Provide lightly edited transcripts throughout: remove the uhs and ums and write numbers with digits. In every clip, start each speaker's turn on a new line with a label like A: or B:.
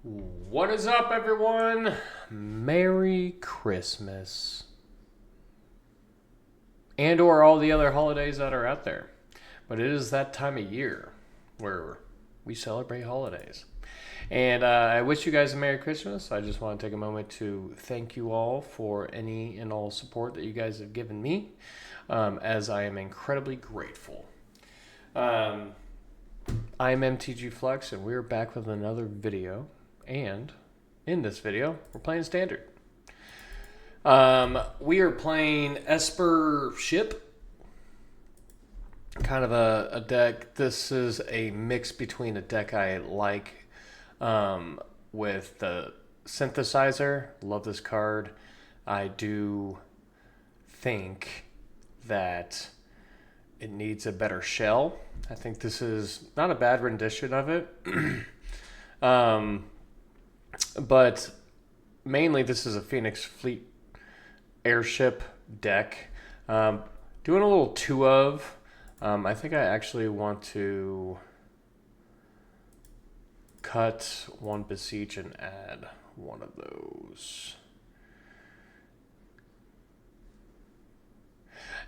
A: What is up, everyone? Merry Christmas. And or all the other holidays that are out there. But it is that time of year where we celebrate holidays. And I wish you guys a Merry Christmas. I just want to take a moment to thank you all for any and all support that you guys have given me, as I am incredibly grateful. I'm MTG Flex, and we're back with another video. And in this video, we're playing Standard. We are playing Esper Ship. Kind of a deck. This is a mix between a deck I like with the Synthesizer. Love this card. I do think that it needs a better shell. I think this is not a bad rendition of it. But mainly this is a Phoenix Fleet airship deck. Doing a little two of. I think I actually want to cut one Beseech and add one of those.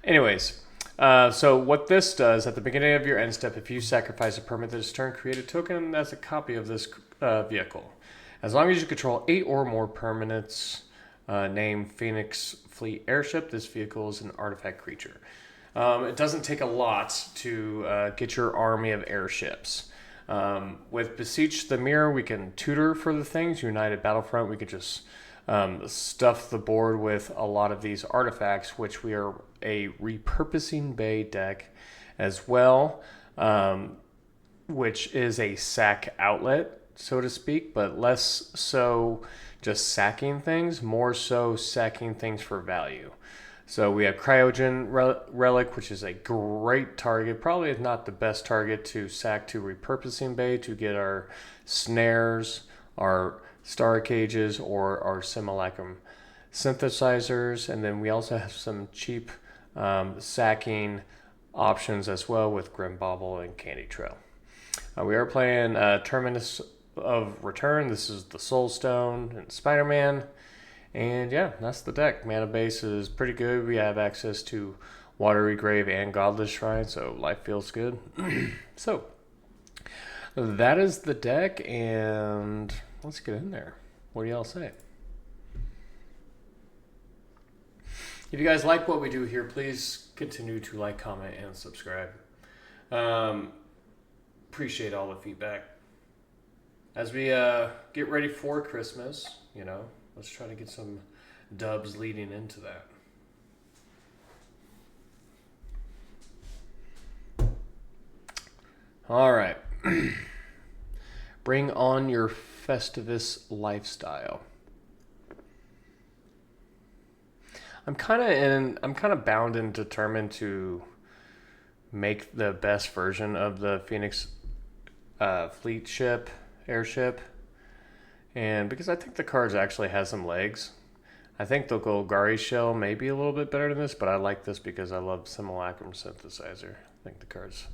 A: Anyways, so what this does, at the beginning of your end step, if you sacrifice a permanent this turn, create a token as a copy of this vehicle. As long as you control 8 or more permanents, name Phoenix Fleet Airship, this vehicle is an artifact creature. It doesn't take a lot to get your army of airships. With Beseech the Mirror, we can tutor for the things. United Battlefront, we could just stuff the board with a lot of these artifacts, which we are a repurposing bay deck as well, which is a sack outlet, so to speak, but less so just sacking things, more so sacking things for value. So we have Cryogen Relic, which is a great target. Probably not the best target to sack to Repurposing Bay to get our snares, our Star Cages, or our Simulacrum synthesizers. And then we also have some cheap sacking options as well with Grim Bauble and Candy Trail. We are playing Terminus of Return. This is the Soul Stone and Spider-Man. And yeah, that's the deck. Mana base is pretty good. We have access to Watery Grave and Godless Shrine, so life feels good. So, that is the deck, and let's get in there. What do y'all say? If you guys like what we do here, please continue to like, comment, and subscribe. Appreciate all the feedback. As we get ready for Christmas, you know, let's try to get some dubs leading into that. All right. Bring on your Festivus lifestyle. I'm kind of bound and determined to make the best version of the Phoenix Fleet ship, airship. And because I think the cards actually has some legs. I think the Golgari shell may be a little bit better than this, but I like this because I love Simulacrum Synthesizer. I think the cards,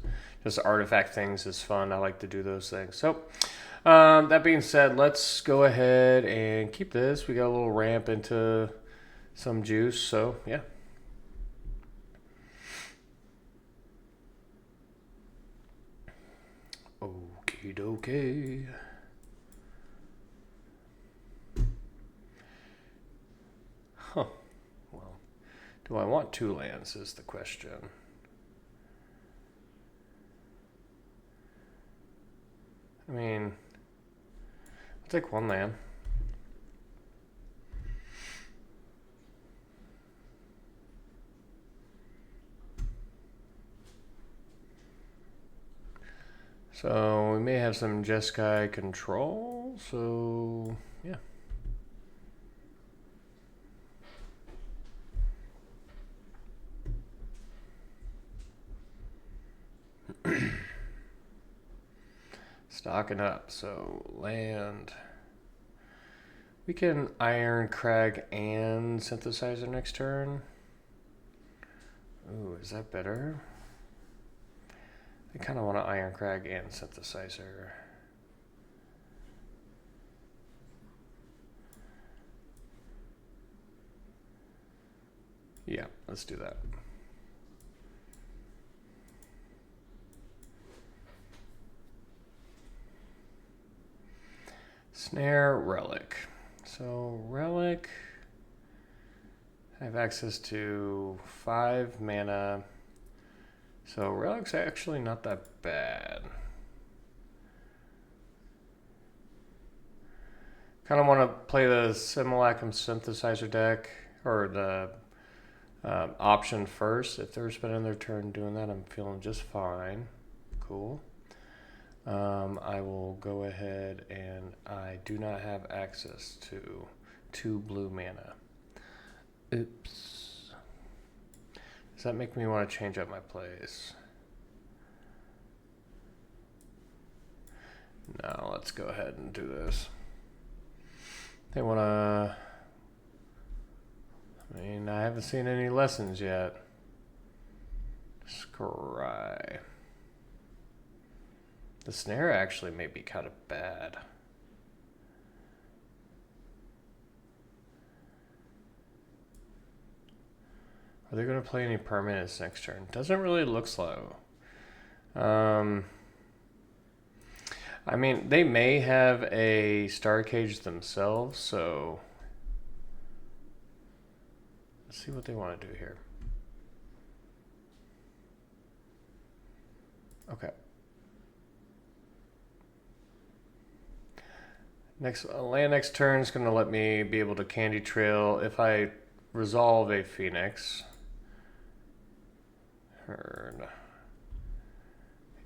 A: just artifact things is fun. I like to do those things. So, that being said, let's go ahead and keep this. We got a little ramp into some juice, so yeah. Okie dokie. Huh. Well, do I want 2 lands is the question. I mean, I'll take 1 land. So we may have some Jeskai control, so yeah. Stocking up, so land. We can Iron Crag and Synthesizer next turn. Ooh, is that better? I kind of want to Iron Crag and Synthesizer. Yeah, let's do that. Snare, Relic. So Relic, I have access to 5 mana. So Relic's actually not that bad. Kind of want to play the Simulacrum Synthesizer deck, or the option first. If they're spending their turn doing that, I'm feeling just fine. Cool. I will go ahead, and I do not have access to 2 blue mana. Oops. Does that make me want to change up my plays? No, let's go ahead and do this. They want to... I mean, I haven't seen any lessons yet. Scry. The snare actually may be kind of bad. Are they going to play any permanents next turn? Doesn't really look slow. I mean, they may have a Star Cage themselves, so let's see what they want to do here. Okay. Land next turn is going to let me be able to Candy Trail if I resolve a Phoenix.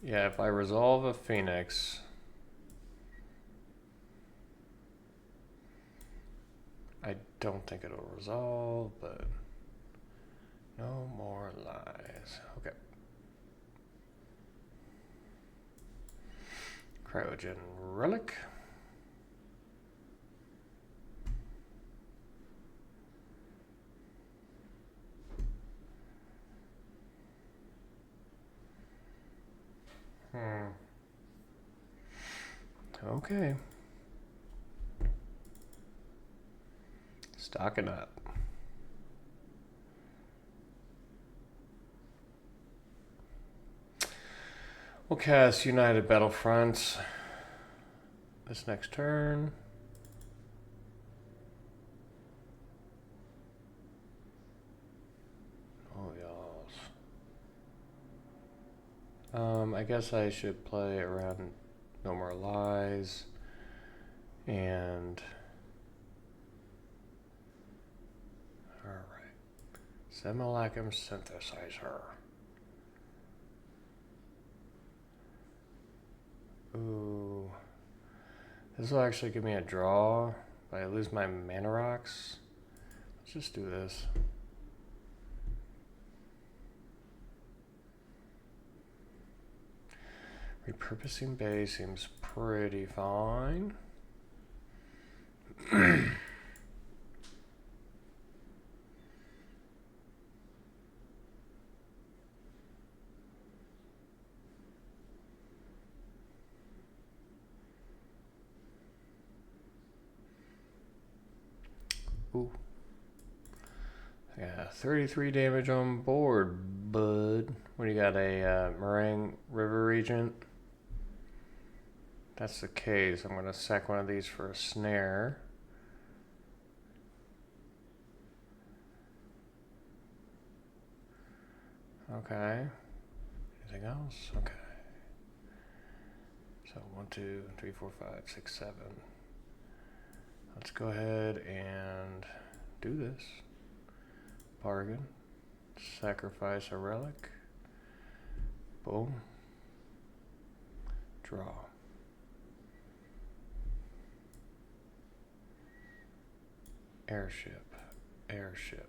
A: Yeah, if I resolve a Phoenix, I don't think it'll resolve, but no more lies. Okay. Cryogen Relic. Okay. Stocking up. We'll cast United Battlefront this next turn. Oh, y'all. I guess I should play around No More Lies and... Alright. Simulacrum Synthesizer. Ooh. This will actually give me a draw, but I lose my mana rocks. Let's just do this. Repurposing Bay seems pretty fine. Ooh. Yeah, 33 damage on board, bud. What do you got, a Meringue River Regent? That's the case. I'm going to sack one of these for a snare. Okay. Anything else? Okay. So 1, 2, 3, 4, 5, 6, 7. Let's go ahead and do this. Bargain. Sacrifice a relic. Boom. Draw. Airship. Airship.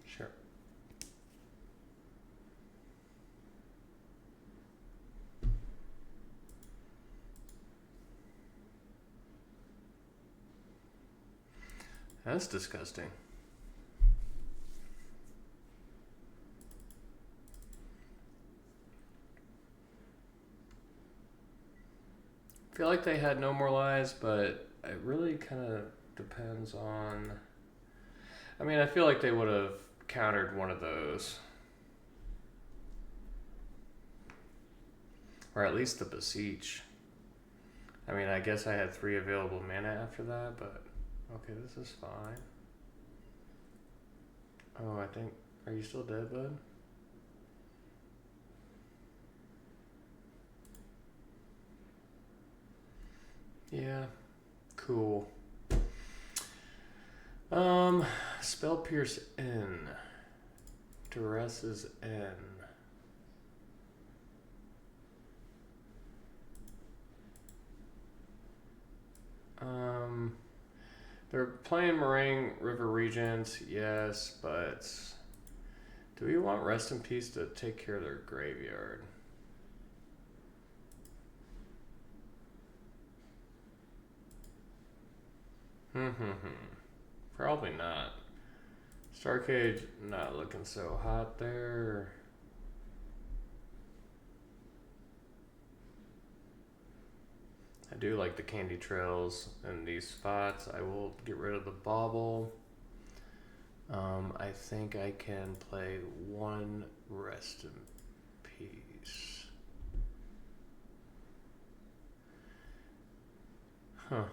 A: Sure. That's disgusting. I feel like they had no more lives, but it really kind of depends on. I mean, I feel like they would have countered one of those. Or at least the Beseech. I mean, I guess I had 3 available mana after that, but okay, this is fine. Oh, I think. Are you still dead, bud? Yeah. Cool. Spell Pierce N. Duress is N. They're playing Moraine River Regents, yes, but do we want Rest in Peace to take care of their graveyard? Probably not. Starcade not looking so hot there. I do like the candy trails in these spots. I will get rid of the bauble. I think I can play 1 Rest in Peace. Huh.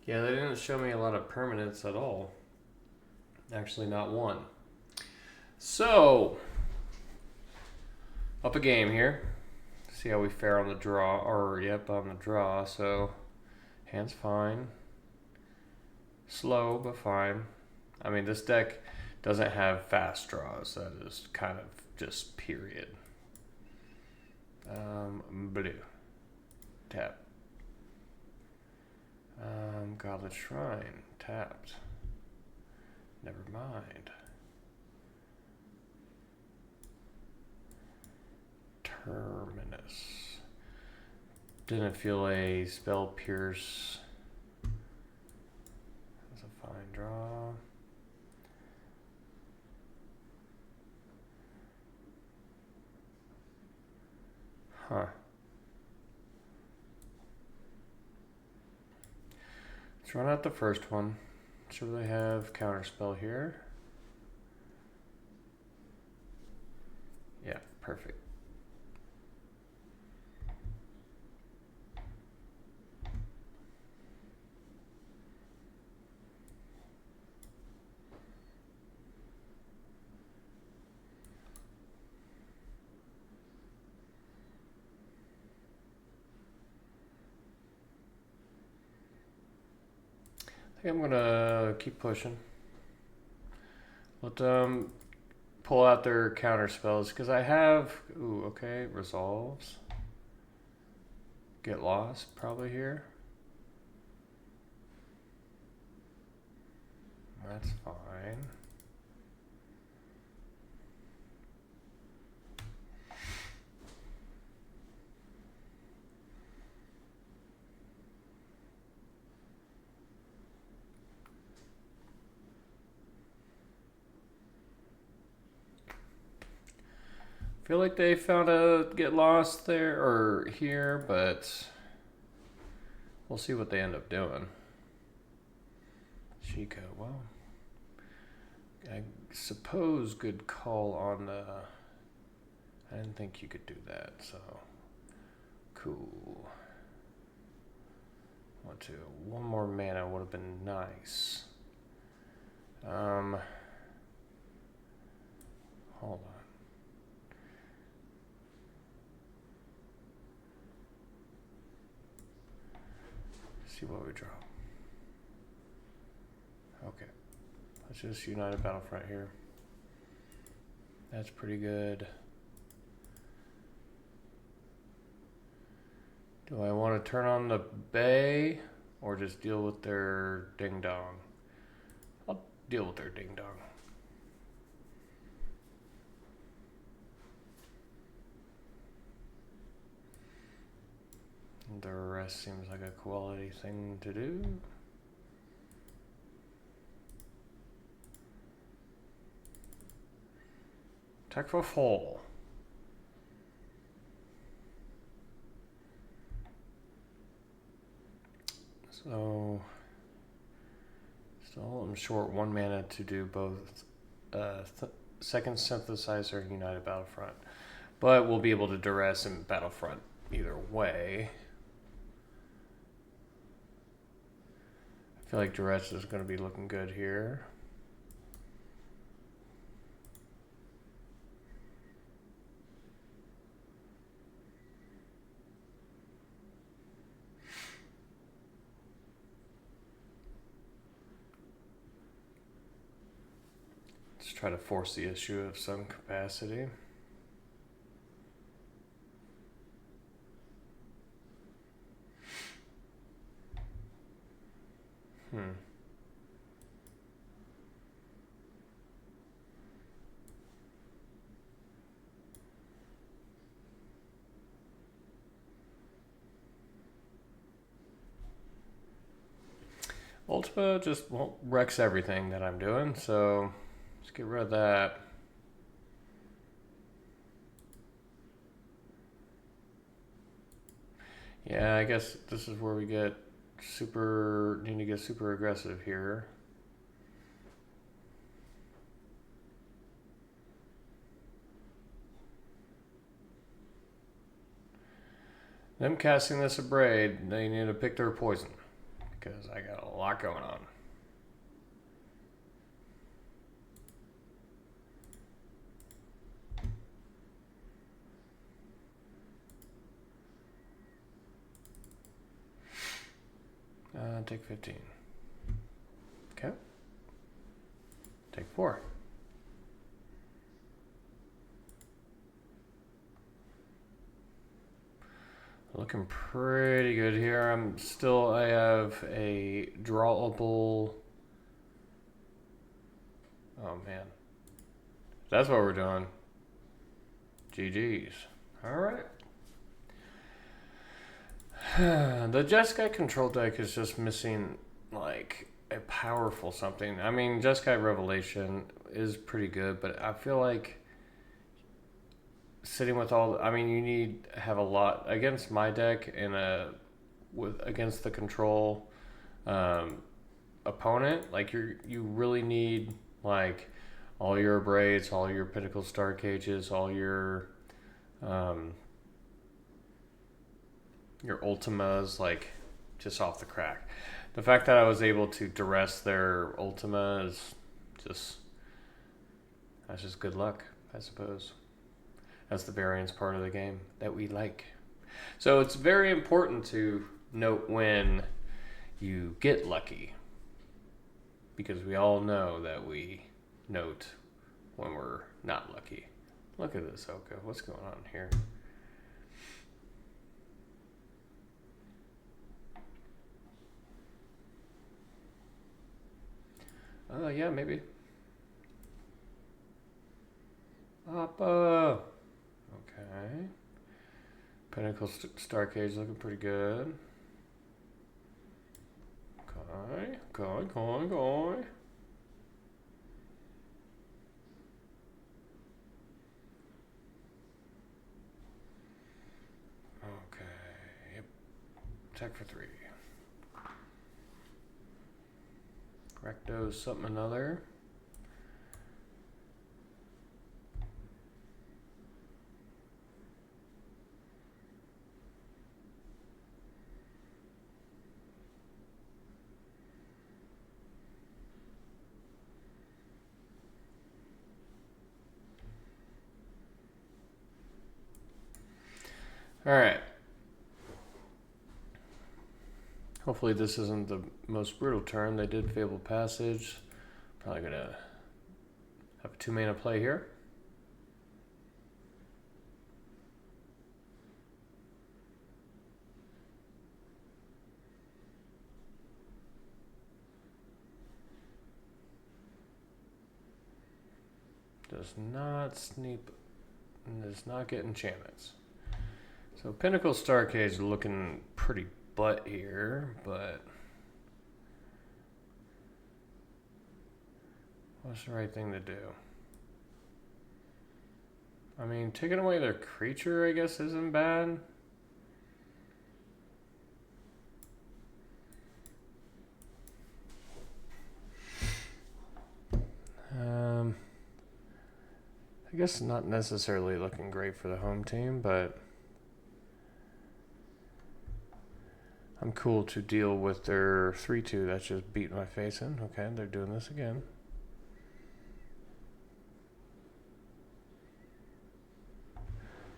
A: Yeah, they didn't show me a lot of permanents at all. Actually, not one. So, up a game here. See how we fare on the draw. Or, yep, on the draw. So, hand's fine. Slow, but fine. I mean, this deck doesn't have fast draws. That is kind of just period. Blue. Tap. Goblet Shrine. Tapped. Never mind. Terminus. Didn't feel a Spell Pierce. That's a fine draw. Huh. Let's run out the first one. Should they have Counterspell here? Yeah, perfect. I think I'm gonna keep pushing. Let them pull out their counter spells because I have. Ooh, okay, resolves. Get lost probably here. That's fine. Feel like they found a get lost there or here, but we'll see what they end up doing. Chico, well, I suppose good call on the. I didn't think you could do that, so cool. One more mana would have been nice. Hold on. See what we draw. Okay. Let's just United Battlefront here. That's pretty good. Do I want to turn on the bay or just deal with their ding dong? I'll deal with their ding dong. The rest seems like a quality thing to do. Attack for full. So, still I'm short 1 mana to do both second synthesizer United Battlefront. But we'll be able to duress in Battlefront either way. I feel like duress is going to be looking good here. Let's try to force the issue of some capacity. Ultima just wrecks everything that I'm doing, so let's get rid of that. Yeah, I guess this is where we need to get super aggressive here. Them casting this Abrade, they need to pick their poison, because I got a lot going on. Take 15. Okay. Take 4. Looking pretty good here. I have a drawable. Oh man. That's what we're doing. GG's. Alright. The Jeskai control deck is just missing like a powerful something. I mean, Jeskai Revelation is pretty good, but I feel like sitting with you need to have a lot against my deck and against the control opponent. Like you really need like all your Braids, all your Pinnacle Star Cages, all your Ultimas, like just off the crack. The fact that I was able to duress their Ultima is that's just good luck, I suppose. That's the variance part of the game that we like. So it's very important to note when you get lucky, because we all know that we note when we're not lucky. Look at this, Oka. What's going on here? Yeah, maybe. Appa. Okay. Pinnacle Star Cage looking pretty good. Okay. Yep. Attack for 3. Recto something another. All right. Hopefully this isn't the most brutal turn. They did Fable Passage. Probably gonna have a 2 mana play here. Does not get enchantments. So Pinnacle Star Cage looking pretty butt here, but what's the right thing to do? I mean, taking away their creature, I guess, isn't bad. I guess not necessarily looking great for the home team, but I'm cool to deal with their 3-2 that's just beating my face in. Okay, they're doing this again.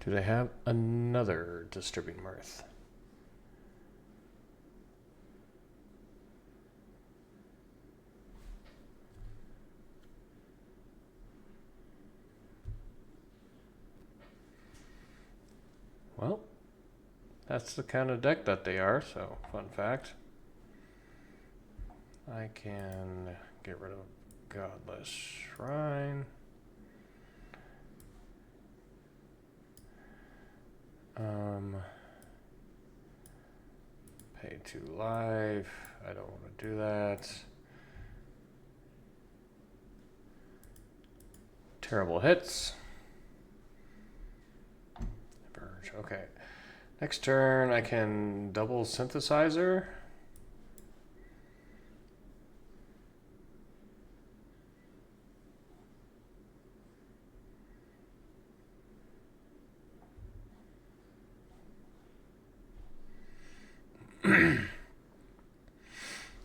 A: Do they have another Disturbing Mirth? Well, that's the kind of deck that they are, so fun fact. I can get rid of Godless Shrine. Pay 2 life. I don't want to do that. Terrible hits. Verge. Okay. Next turn, I can double Synthesizer.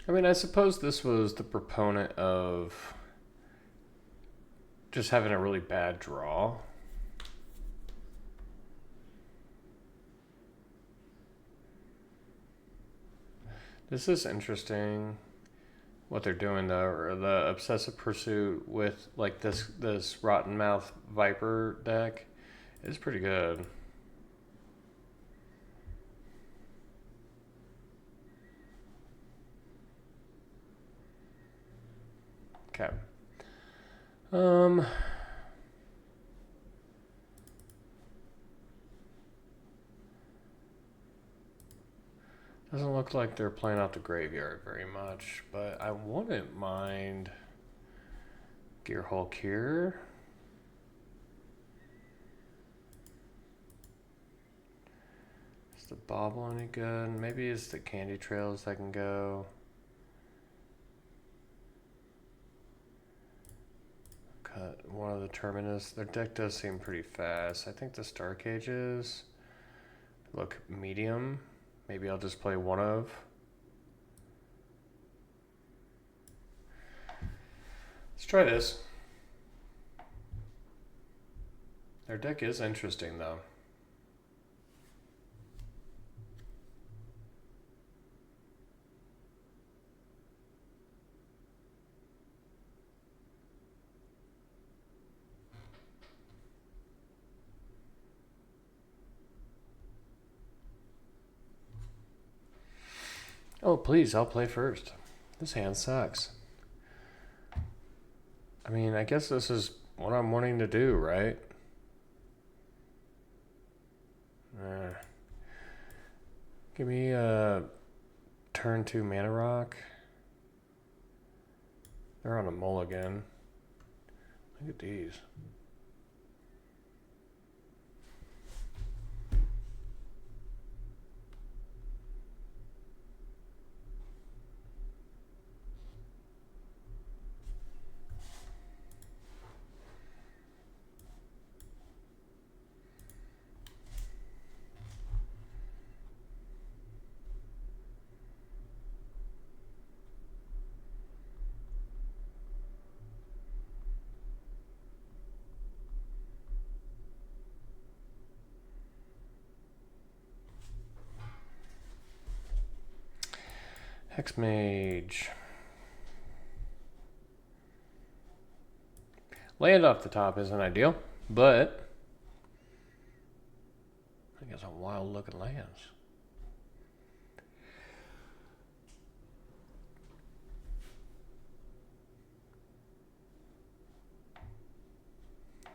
A: I mean, I suppose this was the proponent of just having a really bad draw. This is interesting what they're doing though, or the Obsessive Pursuit with like this Rotten Mouth Viper deck is pretty good. Okay. Doesn't look like they're playing out the graveyard very much, but I wouldn't mind Gearhulk here. Is the Bobble any good? Maybe it's the Candy Trails that can go. Cut one of the Terminus. Their deck does seem pretty fast. I think the Star Cages look medium. Maybe I'll just play one of. Let's try this. Their deck is interesting though. Oh, please, I'll play first. This hand sucks. I mean, I guess this is what I'm wanting to do, right? Give me a turn 2 Mana Rock. They're on a mulligan. Look at these. Hexmage. Land off the top isn't ideal, but I got some wild looking lands.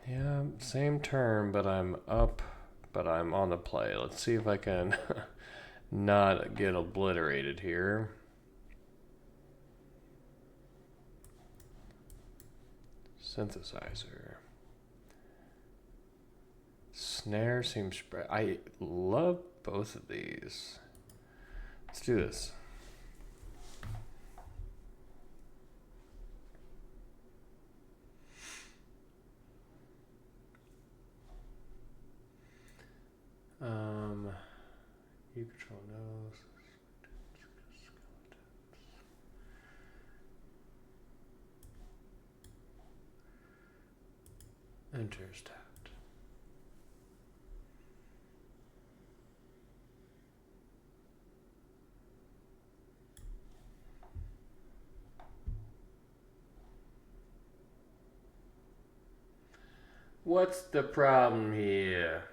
A: Yeah, same turn, but I'm up, but I'm on the play. Let's see if I can not get obliterated here. Synthesizer. snare seems... I love both of these. Let's do this. You control nose. Enters tapped. What's the problem here?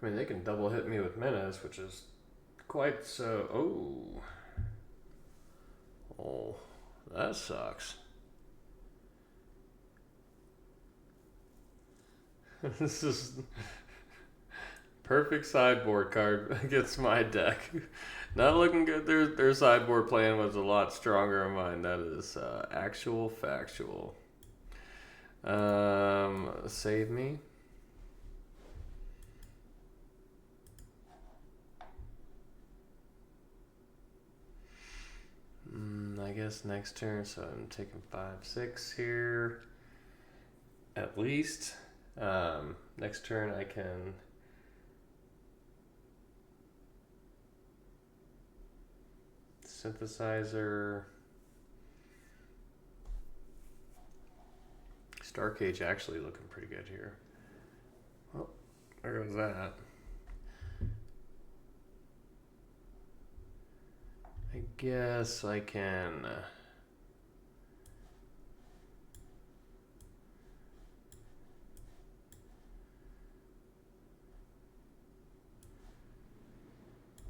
A: I mean, they can double hit me with menace, which is quite so... Oh. Oh, that sucks. This is perfect sideboard card against my deck. Not looking good. Their sideboard plan was a lot stronger than mine. That is actual factual. Save me. I guess next turn, so I'm taking 5-6 here. At least. Next turn I can... Synthesizer. Starcage actually looking pretty good here. Well, there goes that. I guess I can...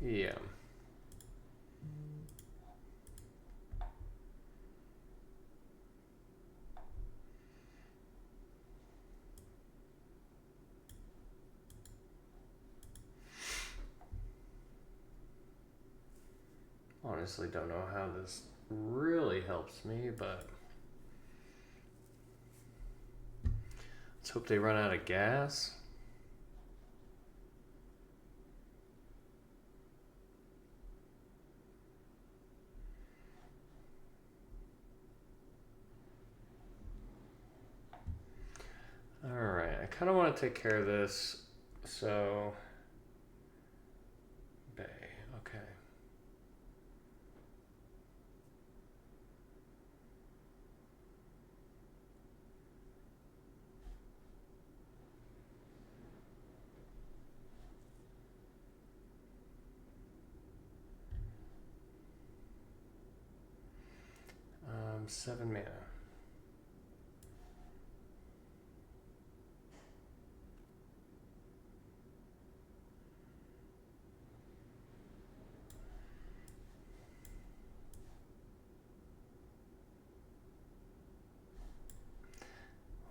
A: yeah. Honestly don't know how this really helps me, but let's hope they run out of gas. Alright, I kind of want to take care of this, so... Bay, okay. Um, 7 mana.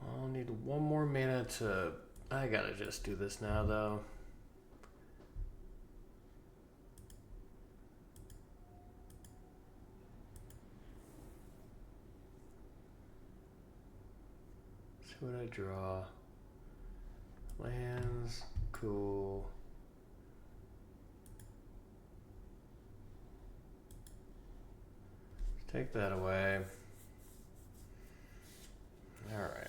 A: I'll need one more mana to... I gotta just do this now, though. See what I draw. Lands, cool. Take that away. All right.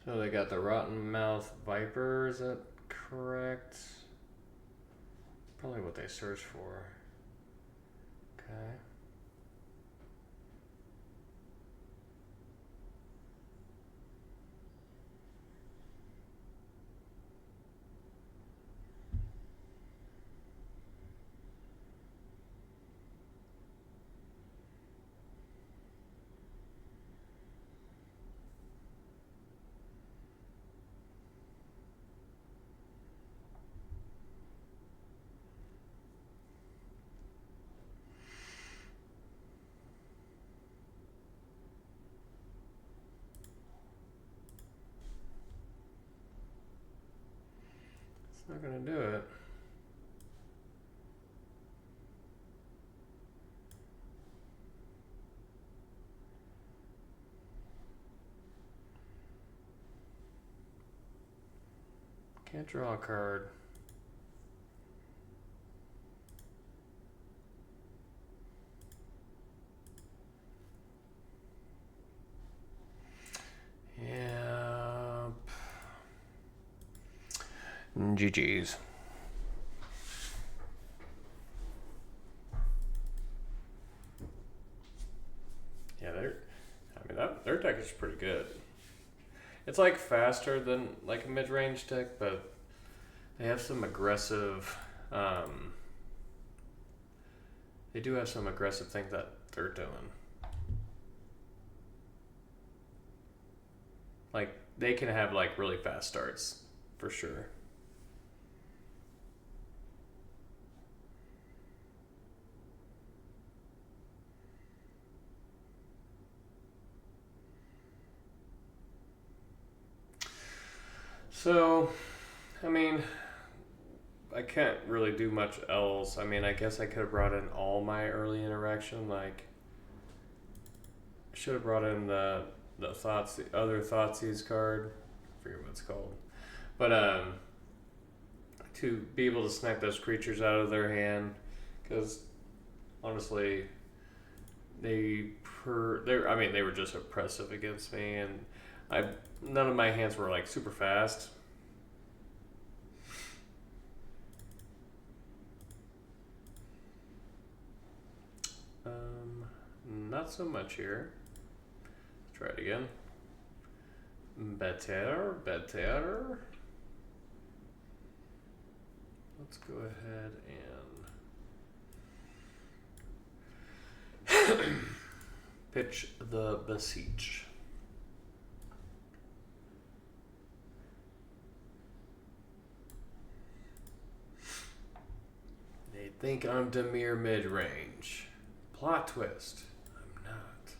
A: So they got the Rotten Mouth Viper, is that correct? Probably what they searched for. Okay. Not gonna do it. Can't draw a card. Yeah. GG's. Yeah, their deck is pretty good. It's like faster than like a mid-range deck, but they have some aggressive. They do have some aggressive things that they're doing. Like they can have like really fast starts, for sure. So, I mean, I can't really do much else. I mean, I guess I could have brought in all my early interaction. Like, I should have brought in the other Thoughtseize card. I forget what it's called, but to be able to snipe those creatures out of their hand, because honestly, they were just oppressive against me, and none of my hands were like super fast. Not so much here. Let's try it again. Better. Let's go ahead and pitch the Beseech. They think I'm Demir mid-range. Plot twist. I'm not.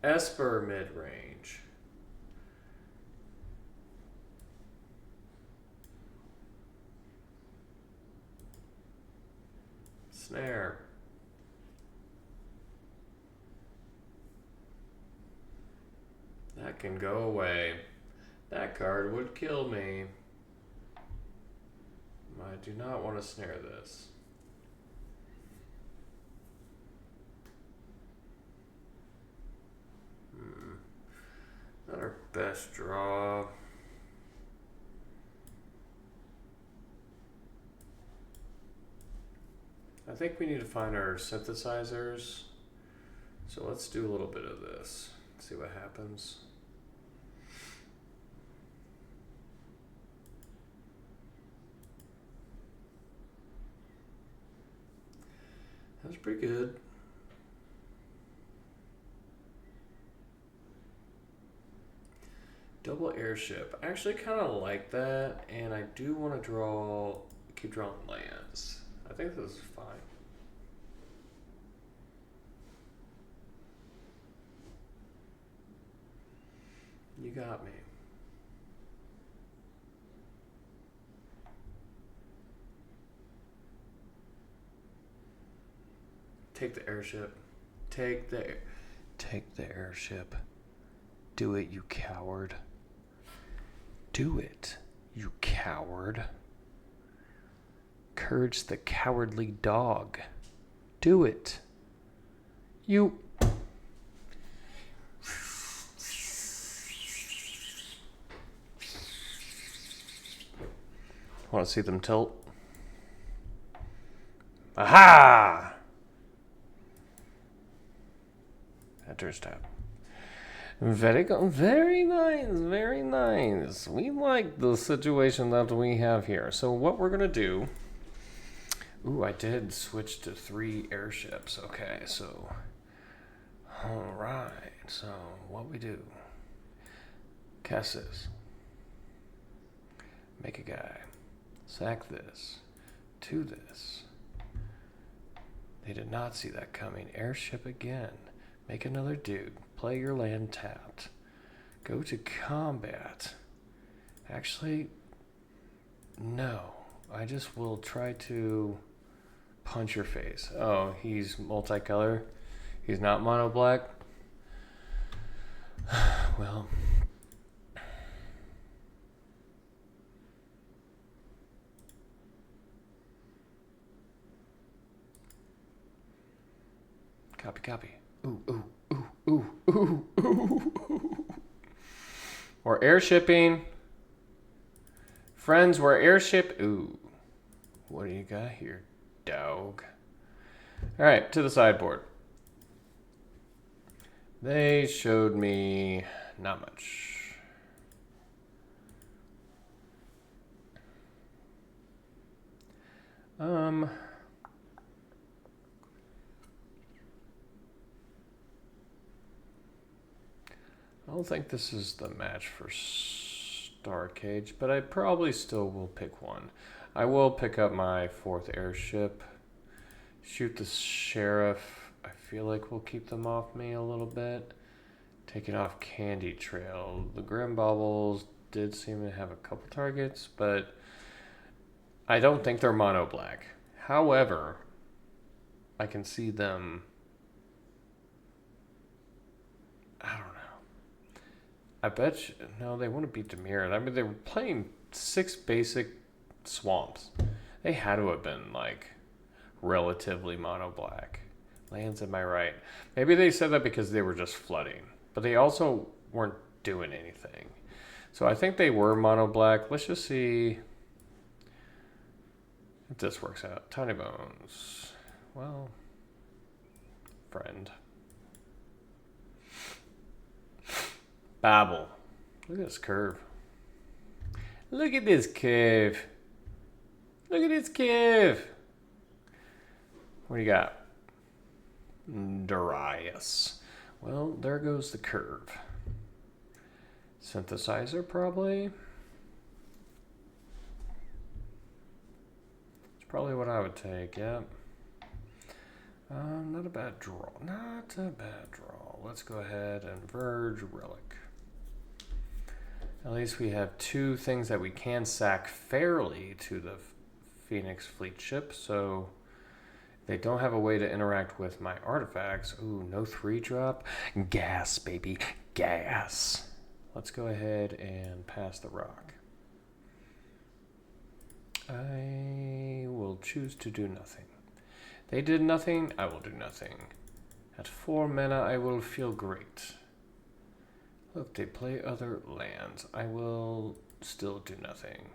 A: Esper mid-range. Snare. That can go away. That card would kill me. I do not want to snare this. Not our best draw. I think we need to find our synthesizers. So let's do a little bit of this. See what happens. That's pretty good. Double airship. I actually kind of like that, and I do want to keep drawing lands. I think this is fine. You got me. Take the airship. Take the airship. Do it, you coward. Do it, you coward. Courage the cowardly dog. Do it. You. Want to see them tilt? Aha! Enter tap. Very good. Very nice. Very nice. We like the situation that we have here. So what we're going to do... Ooh, I did switch to 3 airships. Okay, so... Alright. So, what we do... Cast this. Make a guy. Sack this. To this. They did not see that coming. Airship again. Make another dude. Play your land tapped. Go to combat. Actually, No, I just will try to punch your face. Oh, he's multicolor. He's not mono black. Well, copy. Ooh, ooh, ooh, ooh, ooh, ooh. We're airshipping. Friends, we're airship. Ooh. What do you got here, dog? All right, to the sideboard. They showed me not much. I don't think this is the match for Star Cage, but I probably still will pick one. I will pick up my 4th airship. Shoot the sheriff. I feel like we'll keep them off me a little bit. Taking off Candy Trail. The Grim Baubles did seem to have a couple targets, but I don't think they're mono black. However, I can see them. I don't know. I bet you, no, they wouldn't be demirrored. I mean, they were playing 6 basic swamps. They had to have been like relatively mono black. Lands, am I right? Maybe they said that because they were just flooding, but they also weren't doing anything. So I think they were mono black. Let's just see if this works out. Tiny Bones. Well, friend. Babel. Look at this curve. Look at this curve. Look at this curve. What do you got? Darius. Well, there goes the curve. Synthesizer, probably. It's probably what I would take, yeah. Not a bad draw. Not a bad draw. Let's go ahead and Verge Relic. At least we have 2 things that we can sack fairly to the Phoenix Fleet ship, so they don't have a way to interact with my artifacts. Ooh, no 3-drop. Gas, baby. Gas. Let's go ahead and pass the rock. I will choose to do nothing. They did nothing, I will do nothing. At 4 mana, I will feel great. Look, they play other lands. I will still do nothing.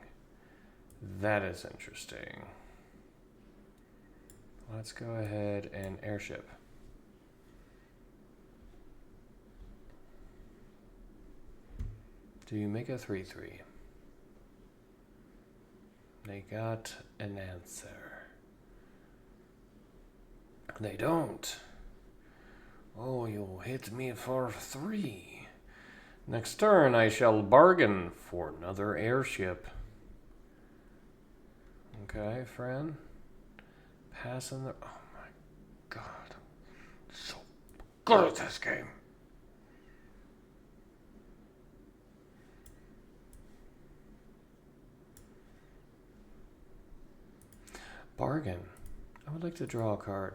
A: That is interesting. Let's go ahead and airship. Do you make a 3/3? They got an answer. They don't. Oh, you'll hit me for 3. Next turn, I shall bargain for another airship. Okay, friend. Passing the. Oh my god. I'm so good at this game. Bargain. I would like to draw a card.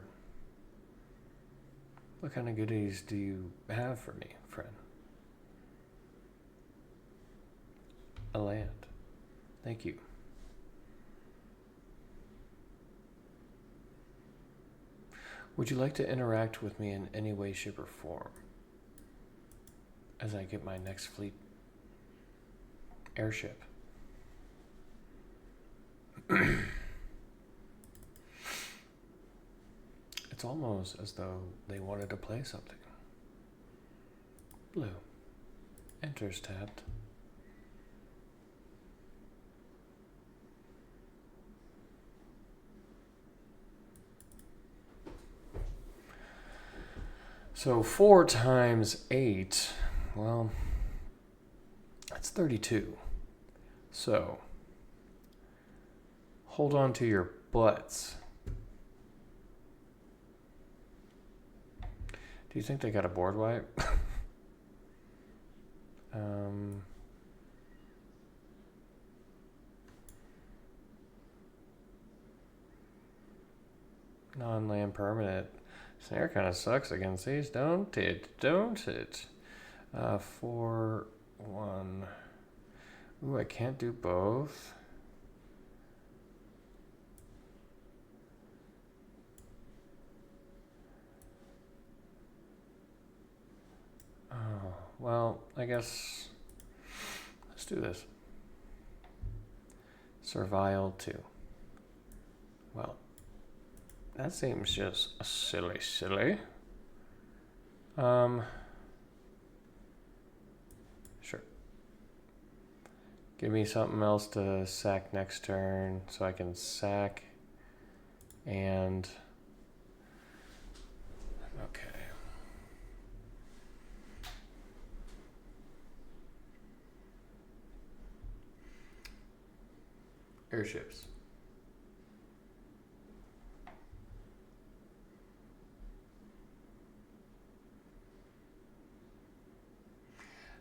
A: What kind of goodies do you have for me, friend? A land. Thank you. Would you like to interact with me in any way, shape, or form as I get my next fleet airship? It's almost as though they wanted to play something. Blue. Enters tapped. So 4 times 8, well, that's 32. So, hold on to your butts. Do you think they got a board wipe? Non-land permanent. Snare kind of sucks against these, don't it? Don't it? 4-1. Ooh, I can't do both. Oh, well, I guess let's do this. Survival 2. Well, that seems just silly. Sure. Give me something else to sack next turn so I can sack and okay. Airships.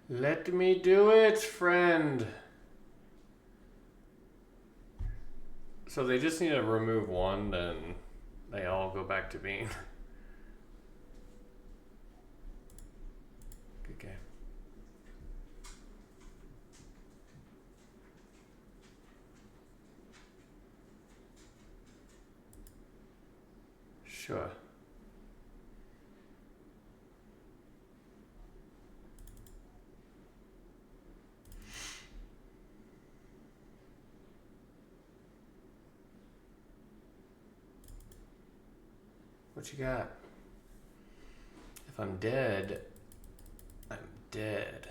A: Let me do it, friend. So they just need to remove one, then they all go back to being. Good game. Sure. What you got? If I'm dead, I'm dead.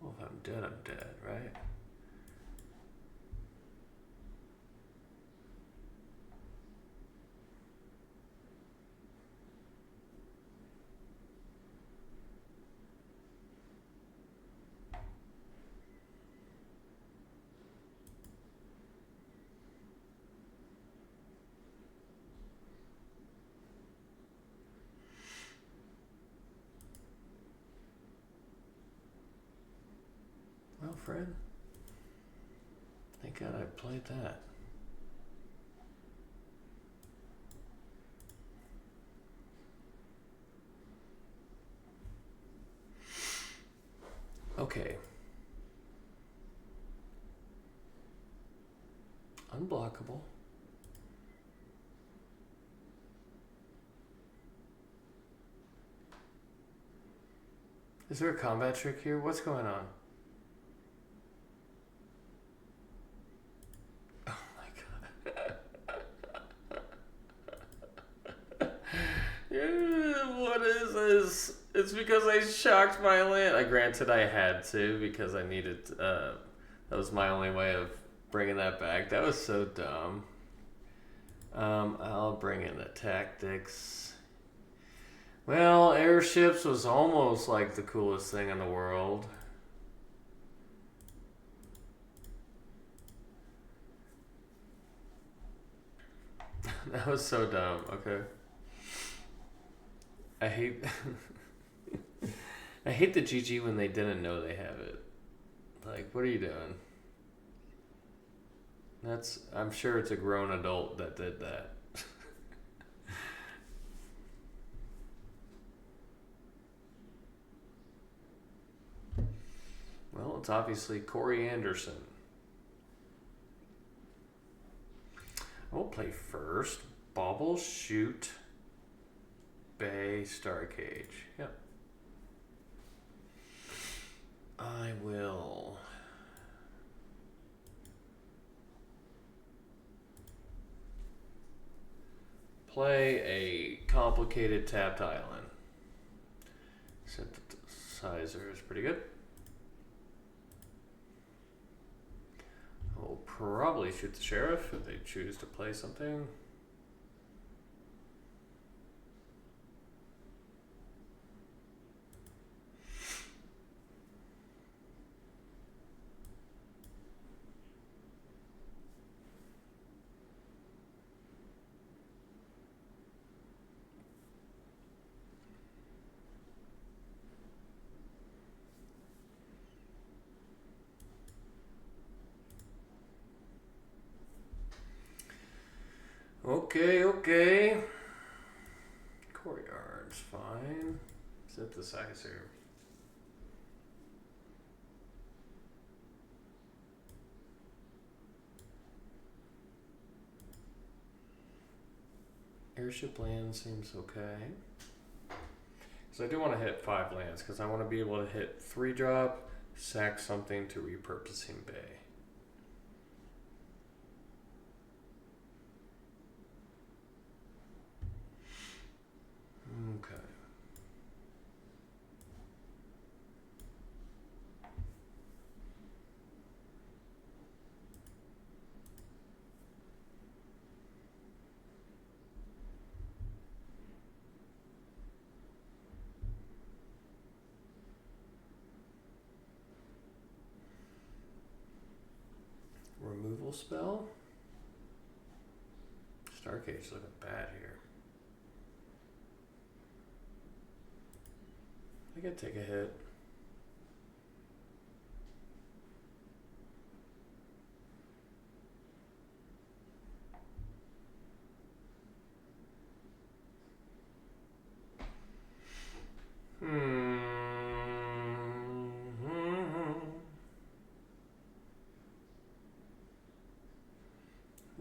A: Well, if I'm dead, right? Well, Fred, thank God I played that. Okay. Unblockable. Is there a combat trick here? What's going on? Oh my god. What is this? It's because I shocked my land. Granted I had to because I needed. That was my only way of bringing that back. That was so dumb. I'll bring in the tactics. Well, airships was almost like the coolest thing in the world. That was so dumb. Okay. I hate I hate the GG when they didn't know they have it. Like, what are you doing? I'm sure it's a grown adult that did that. Well, it's obviously Corey Anderson. I will play first. Bauble, shoot, Bay, Star Cage. Yep. I will play a complicated tapped island. Synthesizer is pretty good. I'll probably shoot the sheriff if they choose to play something. Okay. Courtyard's fine. Synthesizer. Airship land seems okay. So I do want to hit 5 lands because I want to be able to hit 3 drop, sack something to repurposing bay. Okay. Removal spell? Stargate's looking bad here. I could take a hit.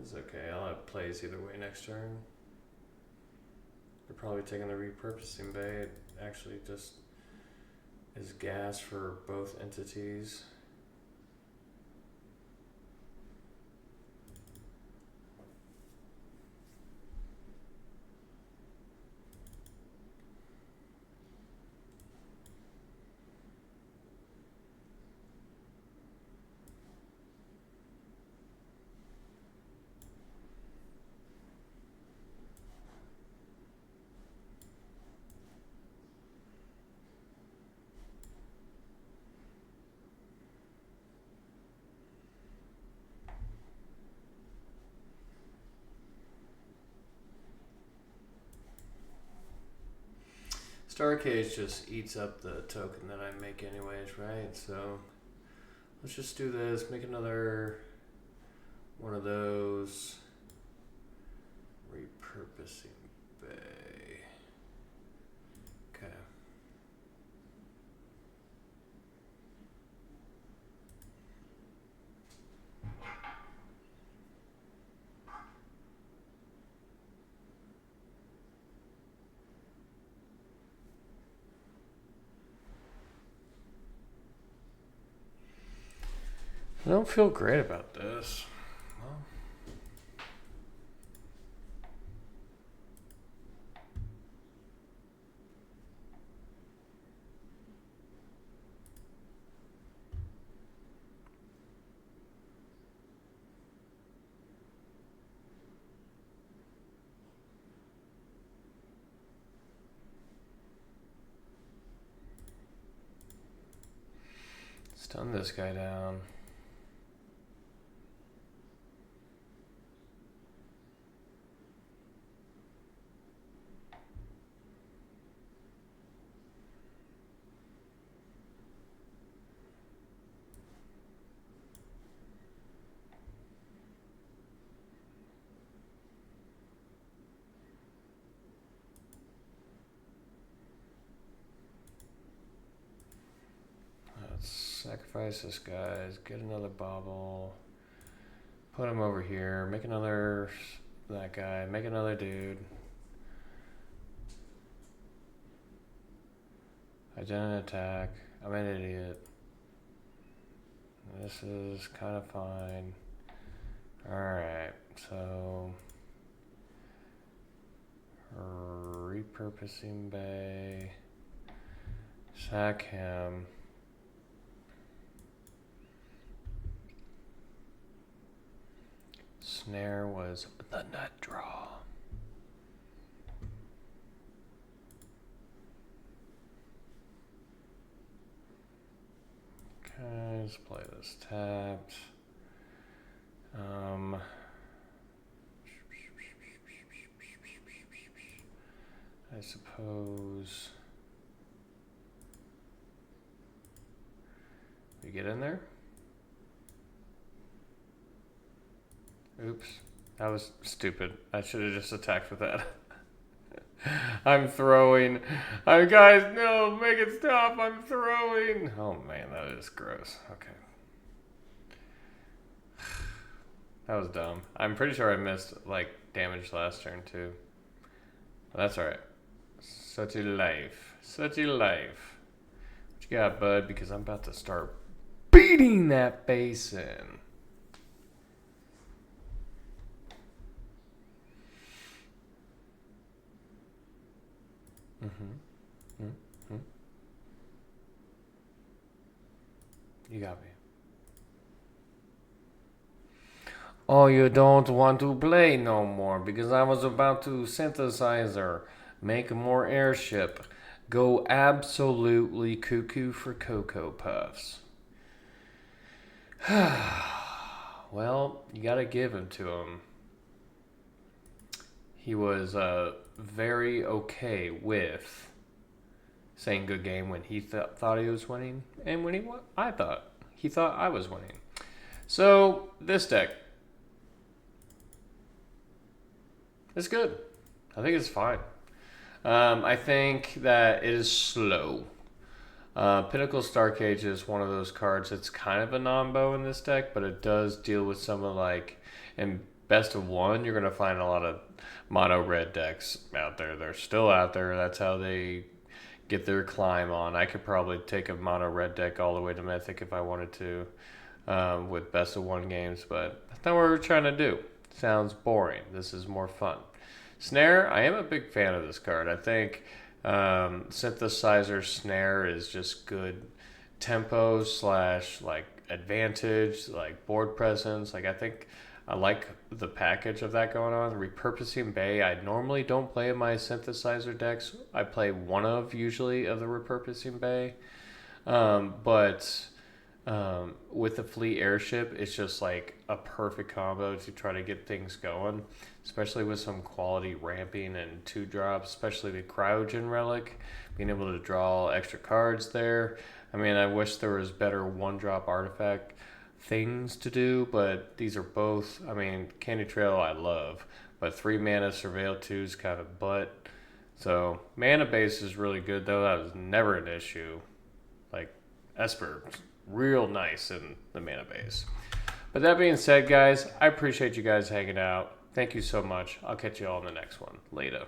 A: It's okay, I'll have plays either way next turn. They're probably taking the repurposing bay. It actually just is gas for both entities. Starcade just eats up the token that I make anyways, right? So let's just do this, make another one of those. Repurposing bay. Okay. I don't feel great about this. Well, stun this guy down. Sacrifice this guy, get another bobble, put him over here, make another, that guy, make another dude. I didn't attack, I'm an idiot. This is kind of fine. Alright, so repurposing bay, sack him. Snare was the nut draw. Okay, let's play this tapped. I suppose we get in there. Oops. That was stupid. I should have just attacked with that. I'm throwing. Guys, no, make it stop. I'm throwing. Oh man, that is gross. Okay. That was dumb. I'm pretty sure I missed like damage last turn too. But that's alright. Such a life. Such a life. What you got, bud? Because I'm about to start beating that face in. Mm-hmm. Mm-hmm. You got me. Oh, you don't want to play no more because I was about to synthesizer, make more airship, go absolutely cuckoo for Cocoa Puffs. Well, you gotta give him to him. He was very okay with saying good game when he thought he was winning, and when I thought he thought I was winning. So this deck is good. I think it's fine. I think that it is slow. Pinnacle Starcage is one of those cards that's kind of a non-bow in this deck, but it does deal with some of like, in best of one, you're going to find a lot of mono red decks out there. They're still out there. That's how they get their climb on. I could probably take a mono red deck all the way to Mythic if I wanted to with best of one games, but that's not what we're trying to do. Sounds boring. This is more fun. Snare, I am a big fan of this card. I think Synthesizer Snare is just good tempo slash like advantage, like board presence. Like I think I like the package of that going on. Repurposing Bay, I normally don't play in my synthesizer decks. I play one of usually of the Repurposing Bay. But with the Fleet Airship, it's just like a perfect combo to try to get things going, especially with some quality ramping and 2-drops, especially the Cryogen Relic, being able to draw extra cards there. I mean, I wish there was better 1-drop artifact things to do, but these are both, I mean, Candy Trail I love, but 3 mana Surveil 2 is kind of butt. So, mana base is really good, though. That was never an issue. Like, Esper, real nice in the mana base. But that being said, guys, I appreciate you guys hanging out. Thank you so much. I'll catch you all in the next one. Later.